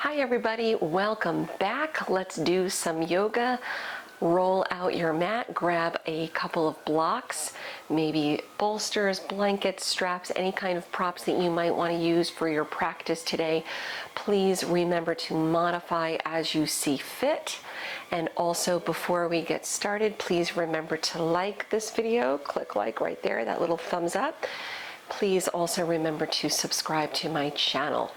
Hi everybody, welcome back. Let's do some yoga. Roll out your mat, grab a couple of blocks, maybe bolsters, blankets, straps, any kind of props that you might want to use for your practice today. Please remember to modify as you see fit. And also, before we get started, please remember to like this video. Click like right there, that little thumbs up. Please also remember to subscribe to my channel.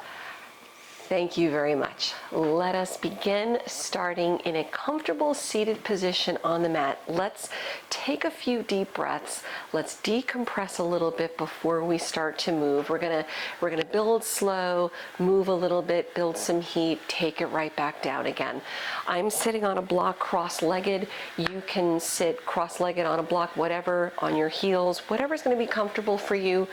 Thank you very much. Let us begin, starting in a comfortable seated position on the mat. Let's take a few deep breaths. Let's decompress a little bit before we start to move. We're gonna build slow, move a little bit, build some heat, take it right back down again. I'm sitting on a block cross-legged. You can sit cross-legged on a block, whatever, on your heels, whatever's gonna be comfortable for you.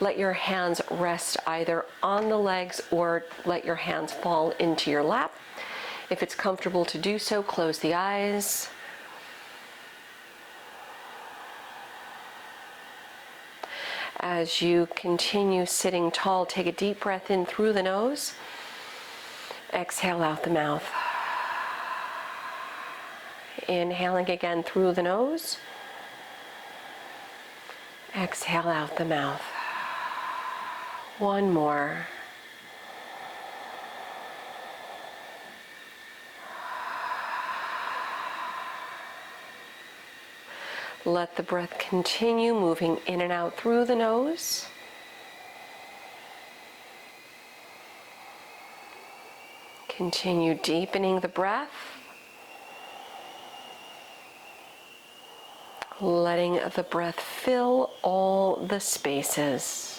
Let your hands rest either on the legs or let your hands fall into your lap. If it's comfortable to do so, close the eyes. As you continue sitting tall, take a deep breath in through the nose. Exhale out the mouth. Inhaling again through the nose. Exhale out the mouth. One more. Let the breath continue moving in and out through the nose. Continue deepening the breath. Letting the breath fill all the spaces.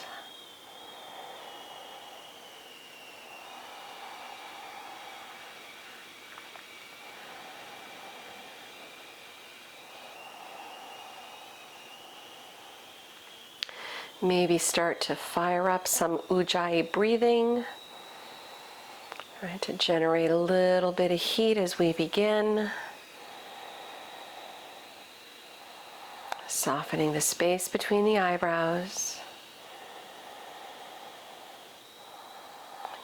Maybe start to fire up some Ujjayi breathing, right, to generate a little bit of heat as we begin. Softening the space between the eyebrows.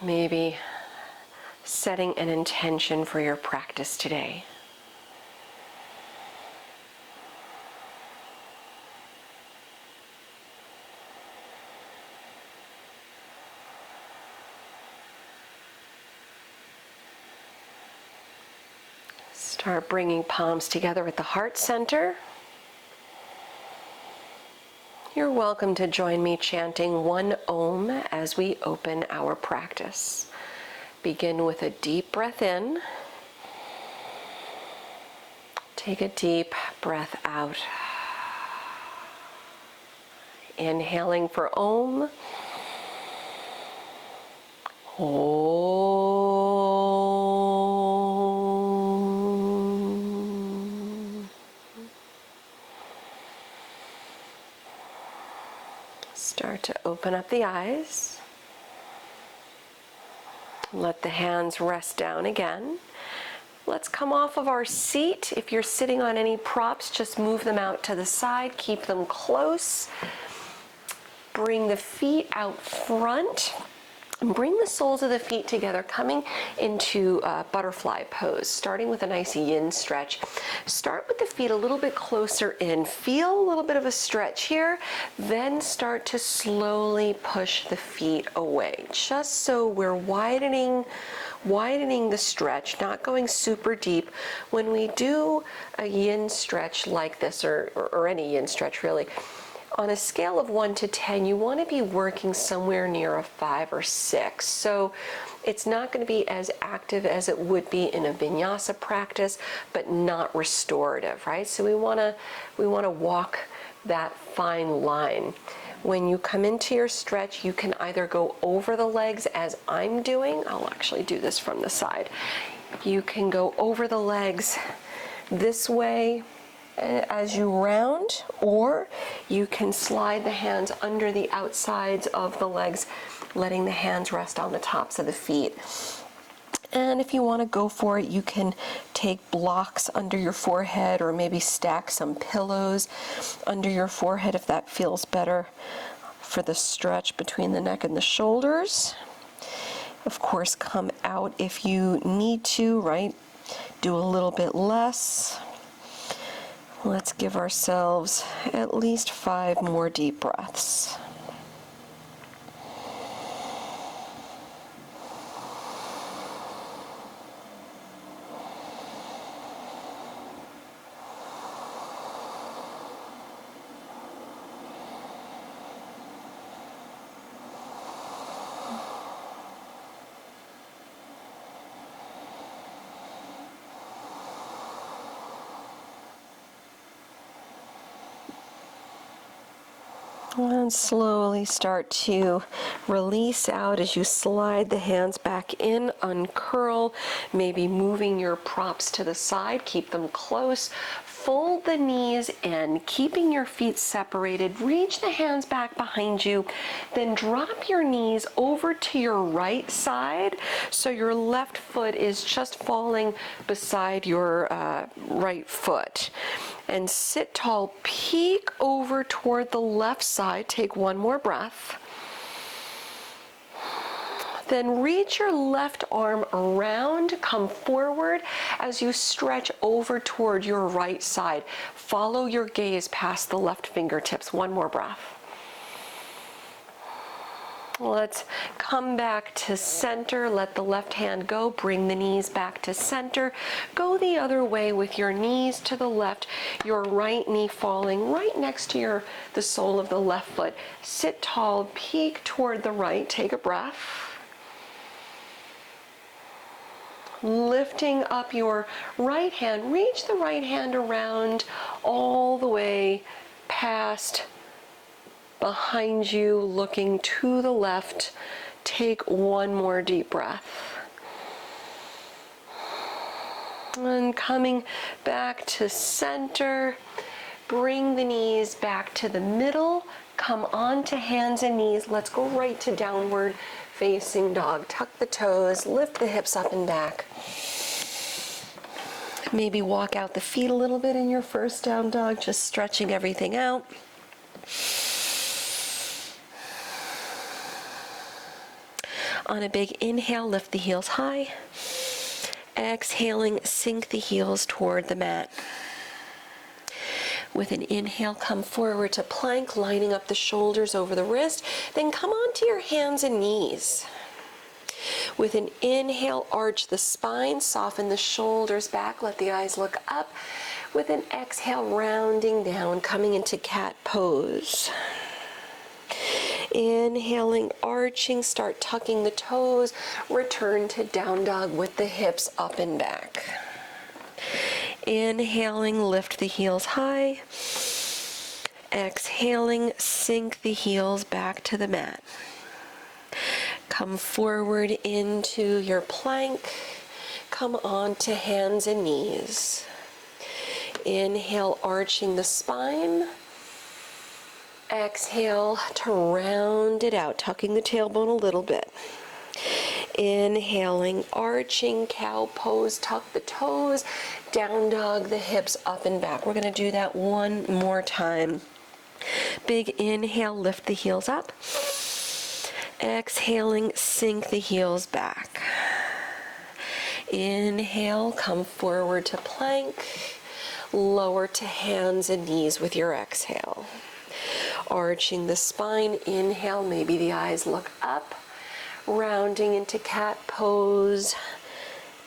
Maybe setting an intention for your practice today. Start bringing palms together at the heart center. You're welcome to join me chanting one Om as we open our practice. Begin with a deep breath in. Take a deep breath out. Inhaling for Om. Om. Start to open up the eyes. Let the hands rest down again. Let's come off of our seat. If you're sitting on any props, just move them out to the side. Keep them close. Bring the feet out front. And bring the soles of the feet together, coming into butterfly pose, starting with a nice yin stretch. Start with the feet a little bit closer in. Feel a little bit of a stretch here, then start to slowly push the feet away, just so we're widening the stretch, not going super deep. When we do a yin stretch like this, or any yin stretch really, on a scale of 1 to 10, you want to be working somewhere near a 5 or 6. So it's not going to be as active as it would be in a vinyasa practice, but not restorative, right? So we want to walk that fine line. When you come into your stretch, you can either go over the legs as I'm doing. I'll actually do this from the side. You can go over the legs this way as you round, or you can slide the hands under the outsides of the legs, letting the hands rest on the tops of the feet. And if you want to go for it, you can take blocks under your forehead, or maybe stack some pillows under your forehead if that feels better for the stretch between the neck and the shoulders. Of course, come out if you need to, right? Do a little bit less. Let's give ourselves at least 5 more deep breaths. And slowly start to release out as you slide the hands back in, uncurl, maybe moving your props to the side, keep them close. Fold the knees in, keeping your feet separated. Reach the hands back behind you. Then drop your knees over to your right side so your left foot is just falling beside your right foot. And sit tall, peek over toward the left side. Take one more breath. Then reach your left arm around, come forward as you stretch over toward your right side. Follow your gaze past the left fingertips. One more breath. Let's come back to center. Let the left hand go. Bring the knees back to center. Go the other way with your knees to the left, your right knee falling right next to the sole of the left foot. Sit tall, peek toward the right. Take a breath. Lifting up your right hand, reach the right hand around all the way past behind you, looking to the left. Take one more deep breath. And coming back to center, bring the knees back to the middle. Come on to hands and knees. Let's go right to downward facing dog. Tuck the toes, lift the hips up and back. Maybe walk out the feet a little bit in your first down dog, just stretching everything out. On a big inhale, lift the heels high. Exhaling, sink the heels toward the mat. With an inhale, come forward to plank, lining up the shoulders over the wrist. Then come onto your hands and knees. With an inhale, arch the spine, soften the shoulders back, let the eyes look up. With an exhale, rounding down, coming into cat pose. Inhaling, arching, start tucking the toes, return to down dog with the hips up and back. Inhaling, lift the heels high. Exhaling, sink the heels back to the mat. Come forward into your plank. Come on to hands and knees. Inhale, arching the spine. Exhale to round it out, tucking the tailbone a little bit. Inhaling, arching, cow pose, tuck the toes, down dog, the hips up and back. We're going to do that one more time. Big inhale, lift the heels up. Exhaling, sink the heels back. Inhale, come forward to plank. Lower to hands and knees with your exhale. Arching the spine, inhale, maybe the eyes look up. Rounding into cat pose.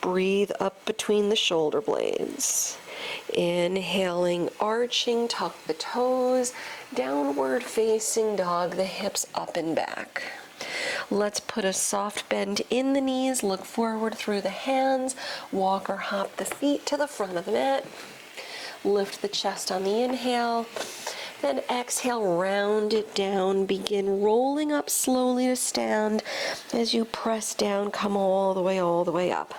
Breathe up between the shoulder blades. Inhaling, arching, tuck the toes. Downward facing dog, the hips up and back. Let's put a soft bend in the knees. Look forward through the hands. Walk or hop the feet to the front of the mat. Lift the chest on the inhale. Then exhale, round it down. Begin rolling up slowly to stand. As you press down, come all the way up.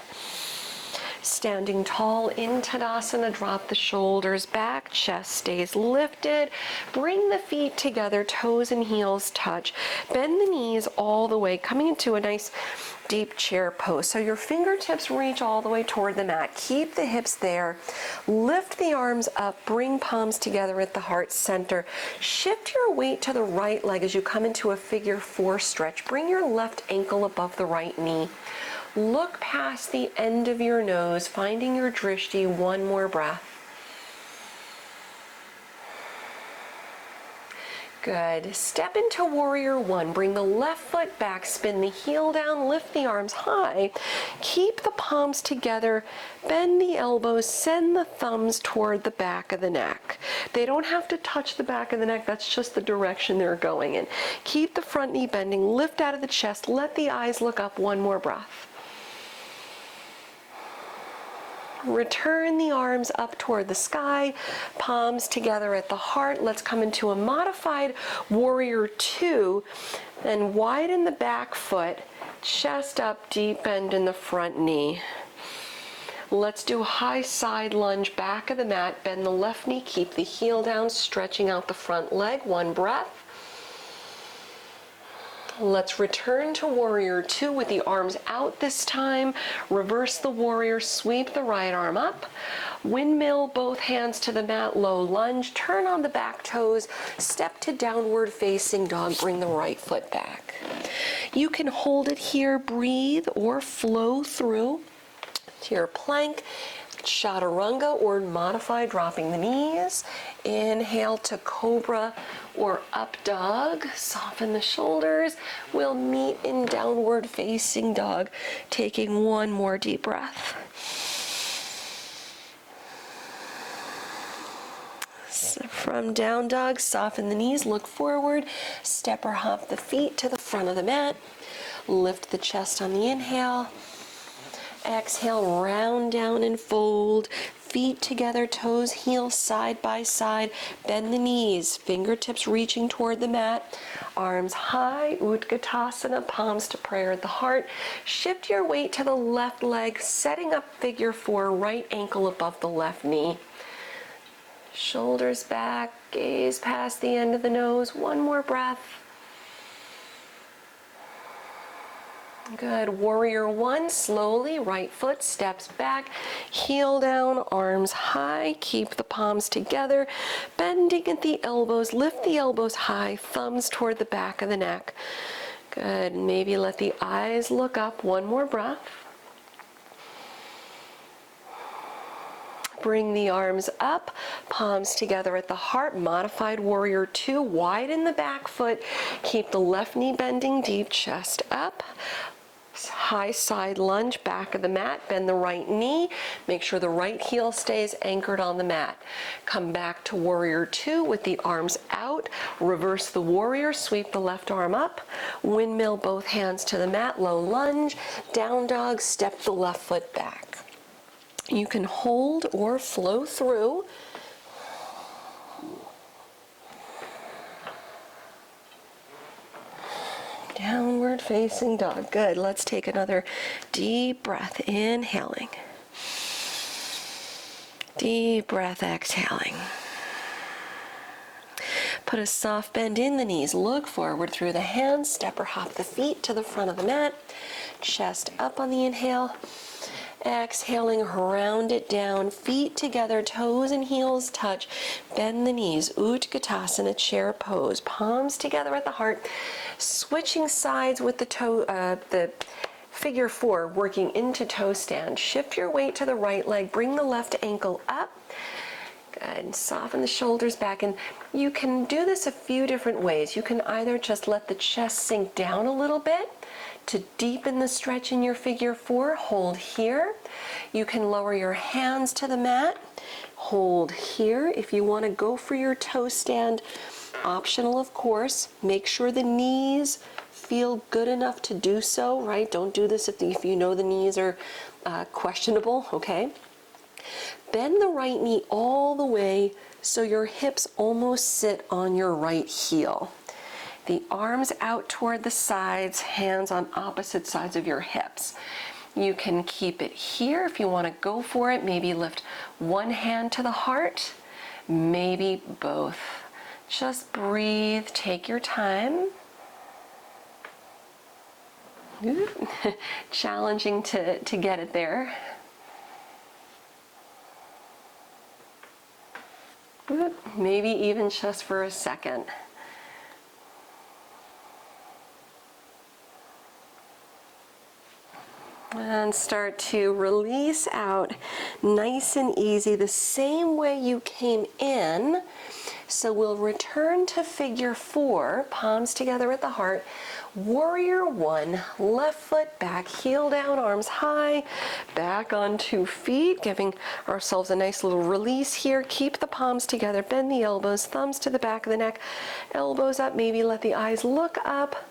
Standing tall in Tadasana, drop the shoulders back, chest stays lifted. Bring the feet together, toes and heels touch. Bend the knees all the way, coming into a nice deep chair pose. So your fingertips reach all the way toward the mat. Keep the hips there. Lift the arms up. Bring palms together at the heart center. Shift your weight to the right leg as you come into a figure 4 stretch. Bring your left ankle above the right knee. Look past the end of your nose, finding your drishti. One more breath. Good. Step into warrior 1. Bring the left foot back, spin the heel down, lift the arms high. Keep the palms together, bend the elbows, send the thumbs toward the back of the neck. They don't have to touch the back of the neck, that's just the direction they're going in. Keep the front knee bending, lift out of the chest, let the eyes look up. One more breath. Return the arms up toward the sky, palms together at the heart. Let's come into a modified warrior 2. Then widen the back foot, chest up, deep bend in the front knee. Let's do a high side lunge, back of the mat, bend the left knee, keep the heel down, stretching out the front leg. One breath. Let's return to warrior 2 with the arms out this time. Reverse the warrior, sweep the right arm up. Windmill, both hands to the mat, low lunge. Turn on the back toes, step to downward facing dog, bring the right foot back. You can hold it here, breathe, or flow through to your plank, chaturanga, or modify dropping the knees. Inhale to cobra or up dog. Soften the shoulders. We'll meet in downward facing dog, taking one more deep breath. So from down dog, soften the knees, look forward, step or hop the feet to the front of the mat. Lift the chest on the inhale. Exhale, round down and fold. Feet together, toes, heels side by side. Bend the knees, fingertips reaching toward the mat. Arms high, Utkatasana, palms to prayer at the heart. Shift your weight to the left leg, setting up figure 4, right ankle above the left knee. Shoulders back, gaze past the end of the nose. One more breath. Good. Warrior 1, slowly, right foot steps back, heel down, arms high, keep the palms together, bending at the elbows, lift the elbows high, thumbs toward the back of the neck. Good. Maybe let the eyes look up. One more breath. Bring the arms up, palms together at the heart, modified warrior 2, widen the back foot, keep the left knee bending deep, chest up. High side lunge, back of the mat, bend the right knee, make sure the right heel stays anchored on the mat. Come back to warrior 2 with the arms out, reverse the warrior, sweep the left arm up, windmill both hands to the mat, low lunge, down dog, step the left foot back. You can hold or flow through. Downward facing dog. Good. Let's take another deep breath, inhaling. Deep breath, exhaling. Put a soft bend in the knees. Look forward through the hands. Step or hop the feet to the front of the mat. Chest up on the inhale. Exhaling, round it down, feet together, toes and heels touch. Bend the knees, Utkatasana, chair pose, palms together at the heart. Switching sides with the figure 4, working into toe stand. Shift your weight to the right leg, bring the left ankle up. Good, soften the shoulders back, and you can do this a few different ways. You can either just let the chest sink down a little bit to deepen the stretch in your figure 4, hold here. You can lower your hands to the mat, hold here. If you want to go for your toe stand, optional of course, make sure the knees feel good enough to do so, right? Don't do this if you know the knees are questionable, okay? Bend the right knee all the way so your hips almost sit on your right heel. The arms out toward the sides, hands on opposite sides of your hips. You can keep it here if you want to go for it. Maybe lift one hand to the heart, maybe both. Just breathe, take your time. Challenging to get it there. Maybe even just for a second. And start to release out nice and easy, the same way you came in. So we'll return to figure 4, palms together at the heart. Warrior 1, left foot back, heel down, arms high, back on 2 feet, giving ourselves a nice little release here. Keep the palms together, bend the elbows, thumbs to the back of the neck, elbows up, maybe let the eyes look up.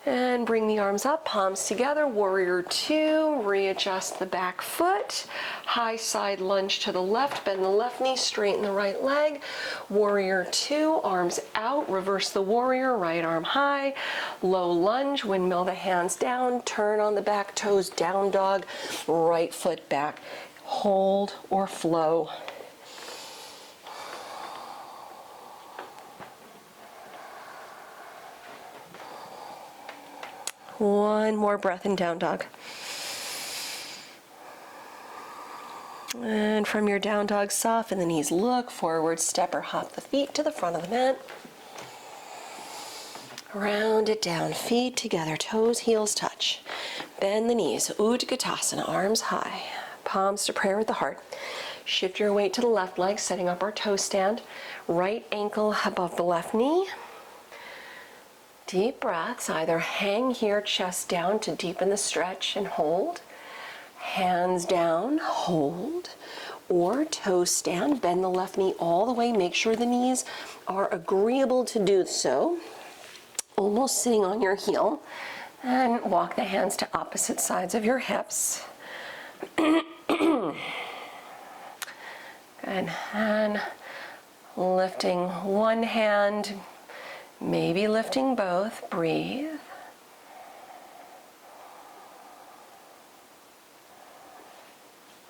And bring the arms up, palms together, warrior 2, readjust the back foot, high side lunge to the left, bend the left knee, straighten the right leg, warrior 2, arms out, reverse the warrior, right arm high, low lunge, windmill the hands down, turn on the back toes, down dog, right foot back, hold or flow. One more breath in down dog. And from your down dog, soften the knees, look forward, step or hop the feet to the front of the mat. Round it down, feet together, toes, heels touch. Bend the knees, Utkatasana, arms high, palms to prayer with the heart. Shift your weight to the left leg, setting up our toe stand. Right ankle above the left knee. Deep breaths, either hang here, chest down to deepen the stretch and hold. Hands down, hold. Or toe stand, bend the left knee all the way. Make sure the knees are agreeable to do so. Almost sitting on your heel. And walk the hands to opposite sides of your hips. Good. And lifting one hand, maybe lifting both, breathe.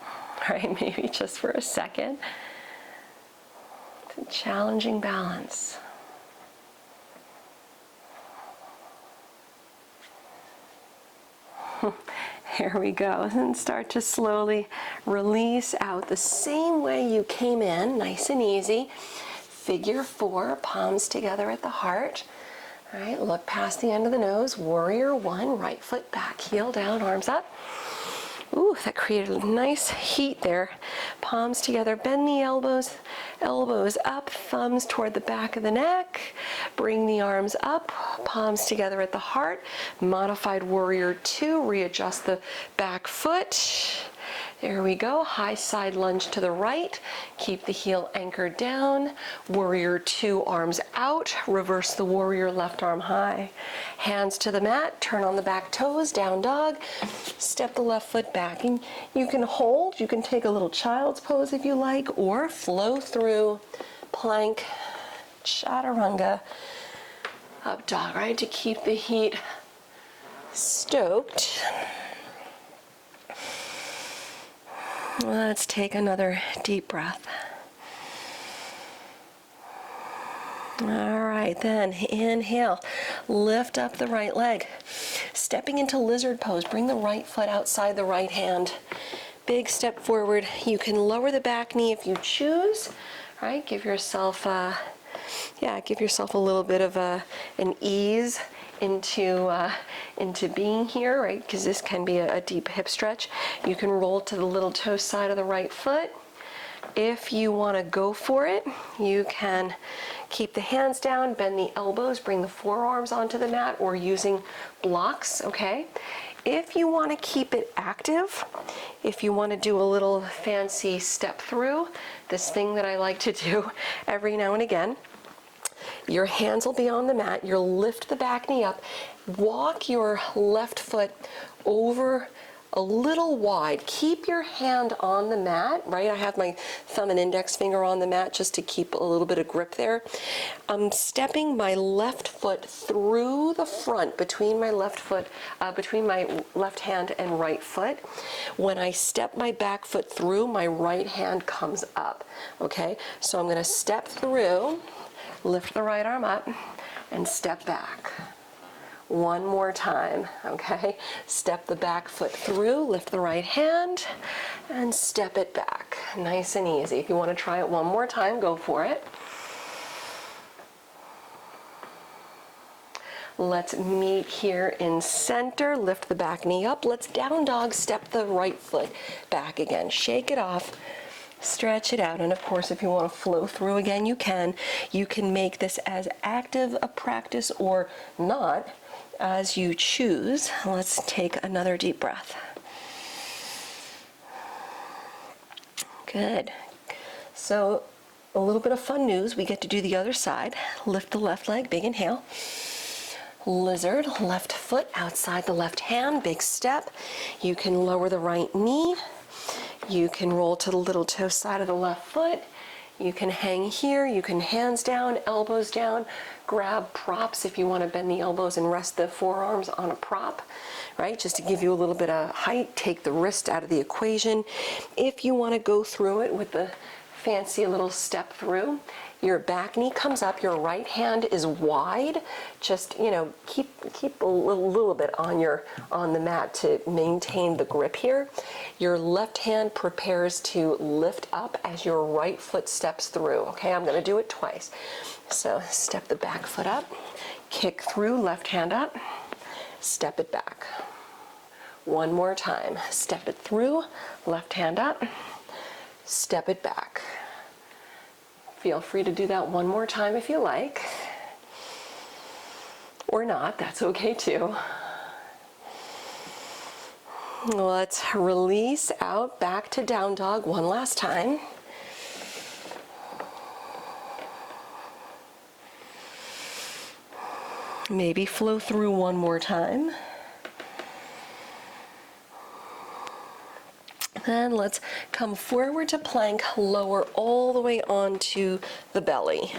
All right, maybe just for a second. It's a challenging balance. Here we go, and start to slowly release out the same way you came in, nice and easy. Figure 4, palms together at the heart. All right, look past the end of the nose. Warrior 1, right foot back, heel down, arms up. Ooh, that created a nice heat there. Palms together, bend the elbows, elbows up, thumbs toward the back of the neck. Bring the arms up, palms together at the heart. Modified warrior 2, readjust the back foot. There we go, high side lunge to the right. Keep the heel anchored down. Warrior 2, arms out. Reverse the warrior, left arm high. Hands to the mat, turn on the back toes, down dog. Step the left foot back. And you can hold, you can take a little child's pose if you like, or flow through plank, chaturanga, up dog, right? To keep the heat stoked. Let's take another deep breath. All right, then inhale, lift up the right leg. Stepping into lizard pose, bring the right foot outside the right hand. Big step forward. You can lower the back knee if you choose. All right, give yourself a little bit of an ease into being here, right? Because this can be a deep hip stretch. You can roll to the little toe side of the right foot. If you want to go for it, you can keep the hands down, bend the elbows, bring the forearms onto the mat, or using blocks, okay? If you want to keep it active, if you want to do a little fancy step through, this thing that I like to do every now and again, your hands will be on the mat. You'll lift the back knee up. Walk your left foot over a little wide. Keep your hand on the mat, right? I have my thumb and index finger on the mat just to keep a little bit of grip there. I'm stepping my left foot through the front between my left hand and right foot. When I step my back foot through, my right hand comes up, okay? So I'm going to step through, lift the right arm up, and step back. One more time, okay? Step the back foot through, lift the right hand, and step it back. Nice and easy. If you want to try it one more time, go for it. Let's meet here in center. Lift the back knee up. Let's down dog step the right foot back again. Shake it off. Stretch it out. And of course, if you want to flow through again, you can. You can make this as active a practice or not as you choose. Let's take another deep breath. Good. So a little bit of fun news. We get to do the other side. Lift the left leg, big inhale. Lizard, left foot outside the left hand, big step. You can lower the right knee. You can roll to the little toe side of the left foot. You can hang here. You can hands down, elbows down. Grab props if you want to bend the elbows and rest the forearms on a prop, right? Just to give you a little bit of height. Take the wrist out of the equation. If you want to go through it with the fancy little step through, your back knee comes up, your right hand is wide. Just, keep a little bit on the mat to maintain the grip here. Your left hand prepares to lift up as your right foot steps through. Okay, I'm going to do it twice. So step the back foot up, kick through, left hand up, step it back. One more time. Step it through, left hand up, step it back. Feel free to do that one more time if you like. Or not, that's okay too. Let's release out back to down dog one last time. Maybe flow through one more time. Then let's come forward to plank, lower all the way onto the belly.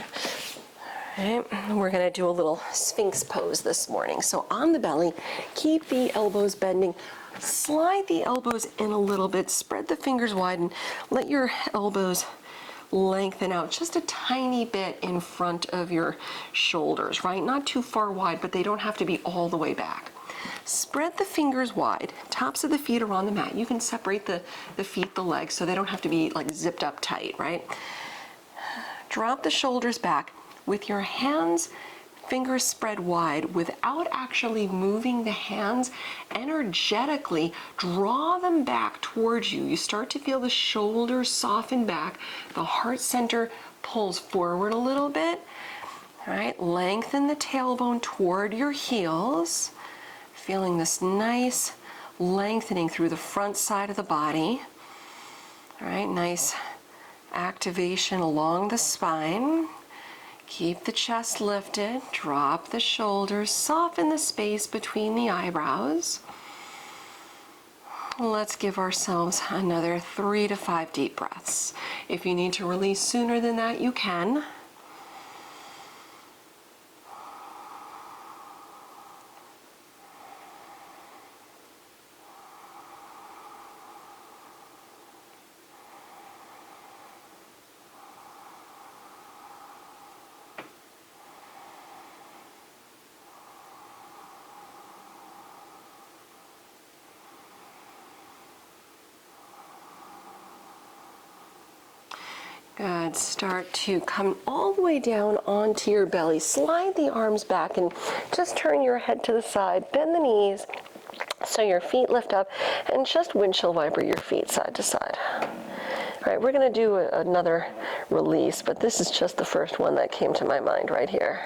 All right, we're going to do a little Sphinx pose this morning. So on the belly, keep the elbows bending. Slide the elbows in a little bit, spread the fingers wide, and let your elbows lengthen out just a tiny bit in front of your shoulders, right? Not too far wide, but they don't have to be all the way back. Spread the fingers wide. Tops of the feet are on the mat. You can separate the feet, the legs, so they don't have to be like zipped up tight, right? Drop the shoulders back. With your hands, fingers spread wide, without actually moving the hands, energetically draw them back towards you. You start to feel the shoulders soften back. The heart center pulls forward a little bit. All right, lengthen the tailbone toward your heels. Feeling this nice lengthening through the front side of the body. All right, nice activation along the spine. Keep the chest lifted, drop the shoulders, soften the space between the eyebrows. Let's give ourselves another 3 to 5 deep breaths. If you need to release sooner than that, you can. Good. Start to come all the way down onto your belly. Slide the arms back and just turn your head to the side. Bend the knees so your feet lift up and just windshield wiper your feet side to side. All right, we're going to do another release, but this is just the first one that came to my mind right here.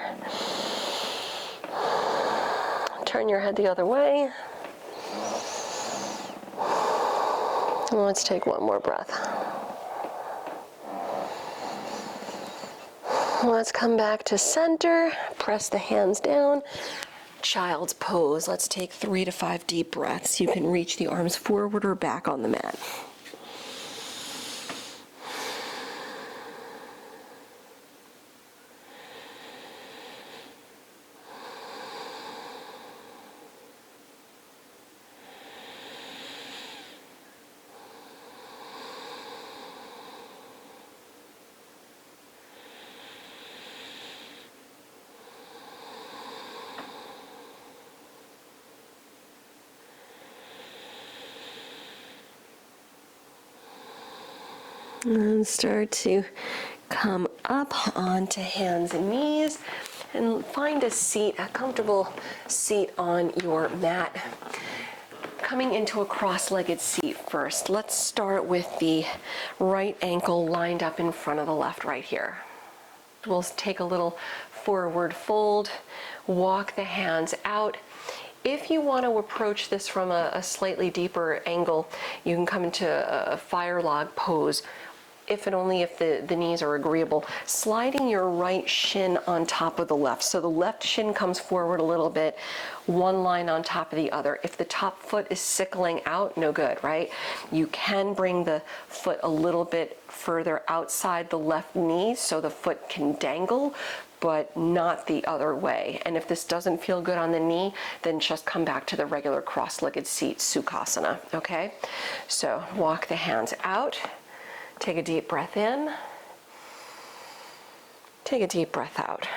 Turn your head the other way. And let's take one more breath. Let's come back to center, press the hands down, child's pose. Let's take 3 to 5 deep breaths. You can reach the arms forward or back on the mat. And start to come up onto hands and knees and find a seat, a comfortable seat on your mat. Coming into a cross-legged seat first. Let's start with the right ankle lined up in front of the left right here. We'll take a little forward fold, walk the hands out. If you want to approach this from a slightly deeper angle, you can come into a fire log pose, if and only if the knees are agreeable. Sliding your right shin on top of the left. So the left shin comes forward a little bit, one line on top of the other. If the top foot is sickling out, no good, right? You can bring the foot a little bit further outside the left knee so the foot can dangle, but not the other way. And if this doesn't feel good on the knee, then just come back to the regular cross-legged seat, Sukhasana, okay? So walk the hands out. Take a deep breath in. Take a deep breath out.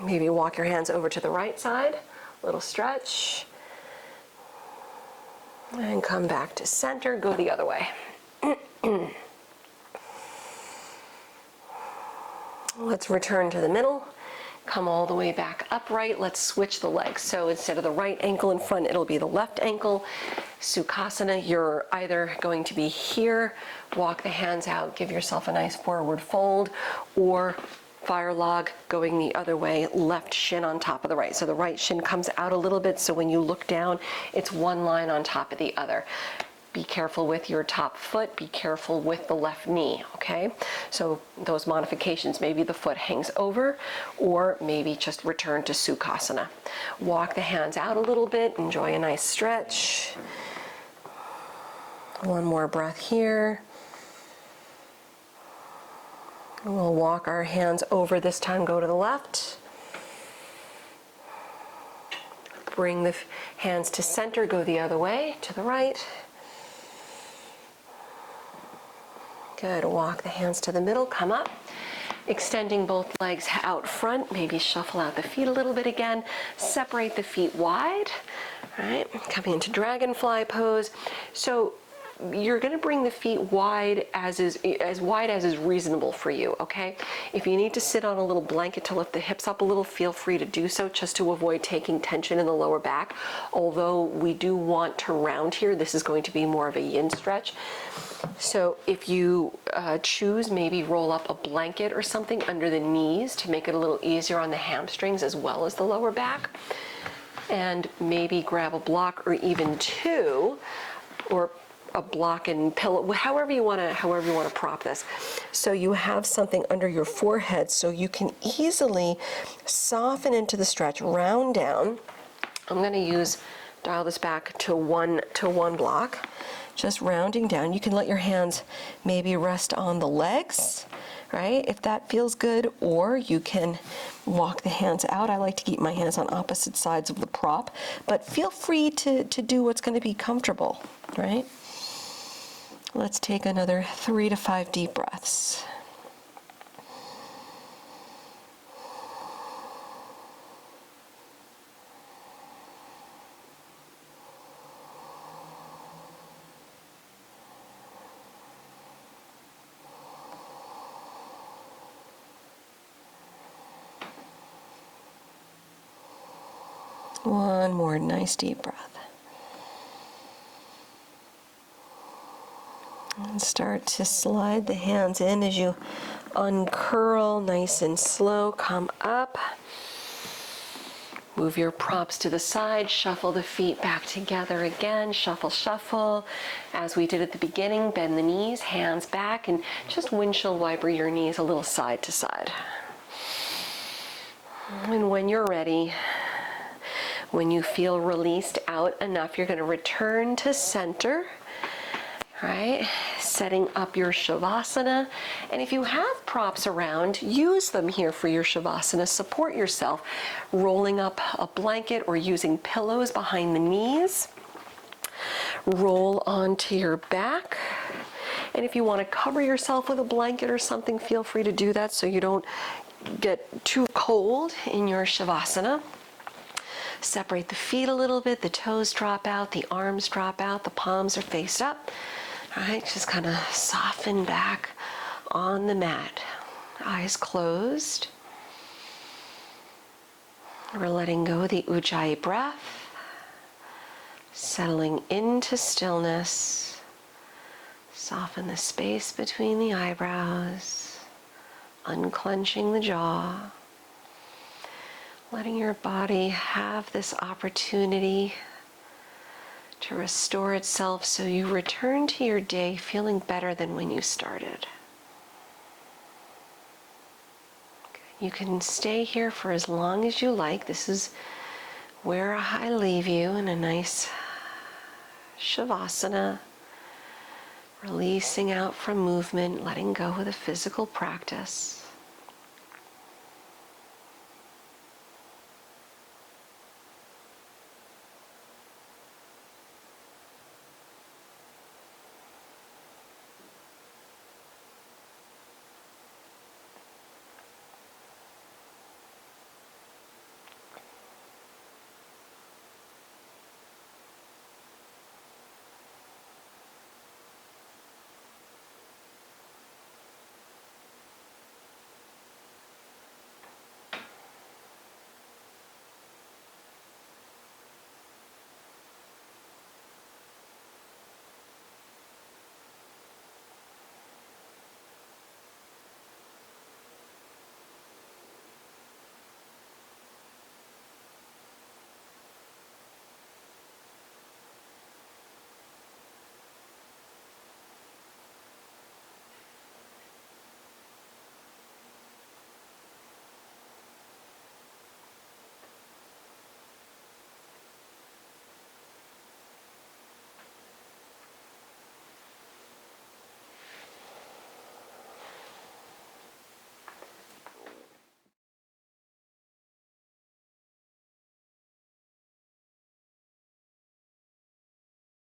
Maybe walk your hands over to the right side, little stretch. And come back to center, go the other way. Let's return to the middle. Come all the way back upright. Let's switch the legs. So instead of the right ankle in front, it'll be the left ankle. Sukhasana, you're either going to be here, walk the hands out, give yourself a nice forward fold, or fire log going the other way, left shin on top of the right. So the right shin comes out a little bit, so when you look down, it's one line on top of the other. Be careful with your top foot, be careful with the left knee, okay? So those modifications, maybe the foot hangs over, or maybe just return to Sukhasana. Walk the hands out a little bit, enjoy a nice stretch. One more breath here. We'll walk our hands over, this time go to the left. Bring the hands to center, go the other way, to the right. Good, walk the hands to the middle, come up. Extending both legs out front, maybe shuffle out the feet a little bit again. Separate the feet wide, right? Coming into dragonfly pose. So you're gonna bring the feet wide as is reasonable for you, okay? If you need to sit on a little blanket to lift the hips up a little, feel free to do so, just to avoid taking tension in the lower back. Although we do want to round here, this is going to be more of a yin stretch. So if you choose, maybe roll up a blanket or something under the knees to make it a little easier on the hamstrings as well as the lower back. And maybe grab a block or even two, or a block and pillow, however you want to prop this. So you have something under your forehead so you can easily soften into the stretch, round down. I'm going to dial this back to one block. Just rounding down. You can let your hands maybe rest on the legs, right? If that feels good, or you can walk the hands out. I like to keep my hands on opposite sides of the prop, but feel free to do what's going to be comfortable, right? Let's take another 3 to 5 deep breaths. One more nice deep breath. And start to slide the hands in as you uncurl, nice and slow. Come up. Move your props to the side. Shuffle the feet back together again. Shuffle, shuffle. As we did at the beginning, bend the knees, hands back, and just windshield wiper your knees a little side to side. And when you're ready, when you feel released out enough, you're going to return to center. Right, setting up your Shavasana. And if you have props around, use them here for your Shavasana. Support yourself, rolling up a blanket or using pillows behind the knees. Roll onto your back. And if you want to cover yourself with a blanket or something, feel free to do that so you don't get too cold in your Shavasana. Separate the feet a little bit, the toes drop out, the arms drop out, the palms are faced up. All right, just kind of soften back on the mat. Eyes closed. We're letting go of the Ujjayi breath, settling into stillness. Soften the space between the eyebrows, unclenching the jaw, letting your body have this opportunity to restore itself so you return to your day feeling better than when you started. You can stay here for as long as you like. This is where I leave you, in a nice Shavasana, releasing out from movement, letting go of the physical practice.